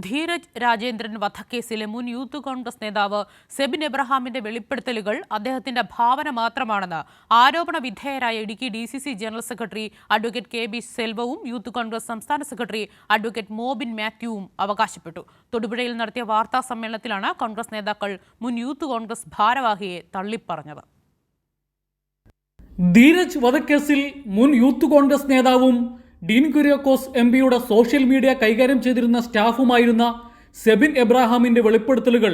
ധീരജ് രാജേന്ദ്രൻ വധക്കേസിലെ മുൻ യൂത്ത് കോൺഗ്രസ് നേതാവ് സെബിൻ എബ്രഹാമിന്റെ വെളിപ്പെടുത്തലുകൾ അദ്ദേഹത്തിന്റെ ഭാവന മാത്രമാണെന്ന് ആരോപണ വിധേയരായ Idukki DCC general secretary advocate KB സെൽവവും യൂത്ത് കോൺഗ്രസ് സംസ്ഥാന സെക്രട്ടറി അഡ്വക്കേറ്റ് മോബിൻ മാത്യുവും അവകാശപ്പെട്ടു. തൊടുപുഴയിൽ നടത്തിയ വാർത്താ സമ്മേളനത്തിലാണ് കോൺഗ്രസ് നേതാക്കൾ മുൻ യൂത്ത് കോൺഗ്രസ് ഭാരവാഹിയെ തള്ളിപ്പറഞ്ഞത്. ധീരജ് വധക്കേസിൽ മുൻ യൂത്ത് കോൺഗ്രസ് നേതാവും ഡീൻ കുര്യാക്കോസ് MPയുടെ സോഷ്യൽ മീഡിയ കൈകാര്യം ചെയ്തിരുന്ന സ്റ്റാഫുമായിരുന്ന സെബിൻ എബ്രഹാമിന്റെ വെളിപ്പെടുത്തലുകൾ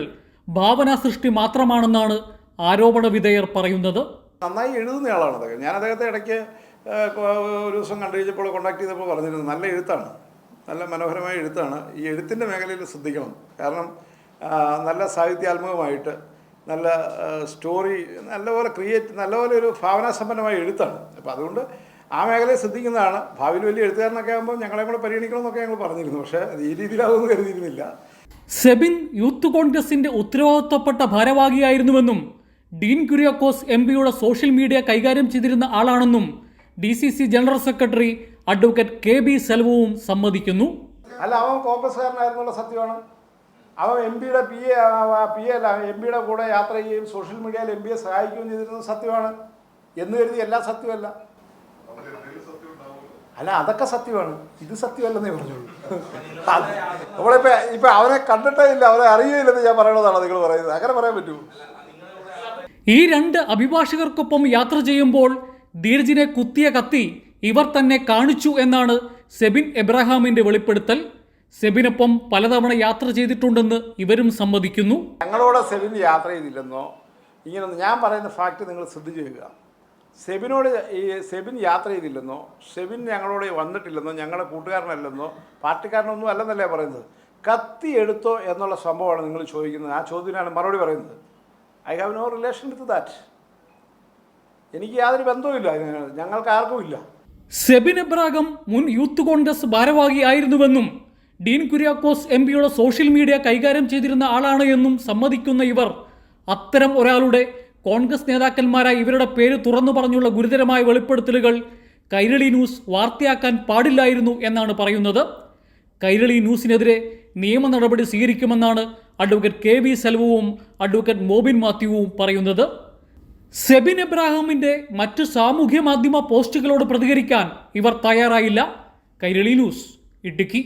ഭാവനാ സൃഷ്ടി മാത്രമാണെന്നാണ് ആരോപണ വിധേയർ പറയുന്നത്. നന്നായി എഴുതുന്നയാളാണ് അദ്ദേഹം. ഞാൻ അദ്ദേഹത്തെ ഇടയ്ക്ക് ഒരു ദിവസം കണ്ടു കഴിഞ്ഞപ്പോൾ കോൺടാക്ട് ചെയ്തപ്പോൾ പറഞ്ഞിരുന്നു, നല്ല എഴുത്താണ്, നല്ല മനോഹരമായ എഴുത്താണ്, ഈ എഴുത്തിൻ്റെ മേഖലയിൽ ശ്രദ്ധിക്കണം, കാരണം നല്ല സാഹിത്യാത്മകമായിട്ട് നല്ല സ്റ്റോറി നല്ലപോലെ നല്ലപോലെ ഒരു ഭാവനാസമ്പന്നമായ എഴുത്താണ്. അപ്പോൾ അതുകൊണ്ട് ആ മേഖലയെ ശ്രദ്ധിക്കുന്നതാണ്. ഭാവിയിൽ വലിയ എഴുത്തുകാരനൊക്കെ ആകുമ്പോൾ ഞങ്ങളെ കൂടെ പരിഗണിക്കണമെന്നൊക്കെ ഞങ്ങൾ പറഞ്ഞിരുന്നു, പക്ഷേ അത് ഈ രീതിയിലാവുമെന്ന് കരുതിയിരുന്നില്ല. സെബിൻ യൂത്ത് കോൺഗ്രസിന്റെ ഉത്തരവാദിത്വപ്പെട്ട ഭാരവാഹിയായിരുന്നുവെന്നും ഡീൻ കുര്യാക്കോസ് MPയുടെ സോഷ്യൽ മീഡിയ കൈകാര്യം ചെയ്തിരുന്ന ആളാണെന്നും DCC general secretary advocate KB സെൽവവും സമ്മതിക്കുന്നു. അല്ല, അവൻ കോൺഗ്രസ്സുകാരനായിരുന്നുള്ള സത്യമാണ്. അവൻ MPയുടെ PA അല്ല, MPയുടെ കൂടെ യാത്ര ചെയ്യുകയും സോഷ്യൽ മീഡിയയിൽ MPയെ സഹായിക്കുകയും ചെയ്തിരുന്നത് സത്യമാണ് എന്ന് കരുതി എല്ലാം സത്യമല്ല. അല്ല, അതൊക്കെ സത്യമാണ്, ഇത് സത്യമല്ലെന്നേ പറഞ്ഞുള്ളൂ. നമ്മളിപ്പോൾ അവനെ കണ്ടിട്ടേ ഇല്ല, അവനെ അറിയുകയില്ലെന്ന് ഞാൻ പറയണതാണ് നിങ്ങൾ പറയുന്നത്. അങ്ങനെ പറയാൻ പറ്റുമോ? ഈ രണ്ട് അഭിഭാഷകർക്കൊപ്പം യാത്ര ചെയ്യുമ്പോൾ ധീരജിനെ കുത്തിയ കത്തി ഇവർ തന്നെ കാണിച്ചു എന്നാണ് സെബിൻ എബ്രഹാമിന്റെ വെളിപ്പെടുത്തൽ. സെബിനൊപ്പം പലതവണ യാത്ര ചെയ്തിട്ടുണ്ടെന്ന് ഇവരും സമ്മതിക്കുന്നു. ഞങ്ങളോട് സെബിൻ യാത്ര ചെയ്തില്ലെന്നോ ഇങ്ങനെ ഞാൻ പറയുന്ന ഫാക്റ്റ് നിങ്ങൾ ശ്രദ്ധിച്ചു കേൾക്കുക. സെബിൻ യാത്ര ചെയ്തില്ലെന്നോ, സെബിൻ ഞങ്ങളോട് വന്നിട്ടില്ലെന്നോ, ഞങ്ങളുടെ കൂട്ടുകാരനല്ലെന്നോ പാർട്ടിക്കാരനൊന്നും അല്ലെന്നല്ലേ പറയുന്നത്. കത്തി എടുത്തോ എന്നുള്ള സംഭവമാണ് നിങ്ങൾ ചോദിക്കുന്നത്. ആ ചോദ്യത്തിനാണ് മറുപടി പറയുന്നത്. I have no relation with that. എനിക്ക് യാതൊരു ബന്ധവുമില്ല, ഞങ്ങൾക്ക് ആർക്കും ഇല്ല. സെബിൻ എബ്രഹാം മുൻ യൂത്ത് കോൺഗ്രസ് ഭാരവാഹി ആയിരുന്നുവെന്നും ഡീൻ കുര്യാക്കോസ് MPയുടെ സോഷ്യൽ മീഡിയ കൈകാര്യം ചെയ്തിരുന്ന ആളാണ് എന്നും സമ്മതിക്കുന്ന ഇവർ അത്തരം ഒരാളുടെ കോൺഗ്രസ് നേതാക്കന്മാരായി ഇവരുടെ പേര് തുറന്നു പറഞ്ഞുള്ള ഗുരുതരമായ വെളിപ്പെടുത്തലുകൾ കൈരളി ന്യൂസ് വാർത്തയാക്കാൻ പാടില്ലായിരുന്നു എന്നാണ് പറയുന്നത്. കൈരളി ന്യൂസിനെതിരെ നിയമ നടപടി സ്വീകരിക്കുമെന്നാണ് അഡ്വക്കേറ്റ് KB സെൽവവും അഡ്വക്കേറ്റ് മോബിൻ മാത്യുവും പറയുന്നത്. സെബിൻ എബ്രഹാമിന്റെ മറ്റ് സാമൂഹ്യ മാധ്യമ പോസ്റ്റുകളോട് പ്രതികരിക്കാൻ ഇവർ തയ്യാറായില്ല. കൈരളി ന്യൂസ്, ഇടുക്കി.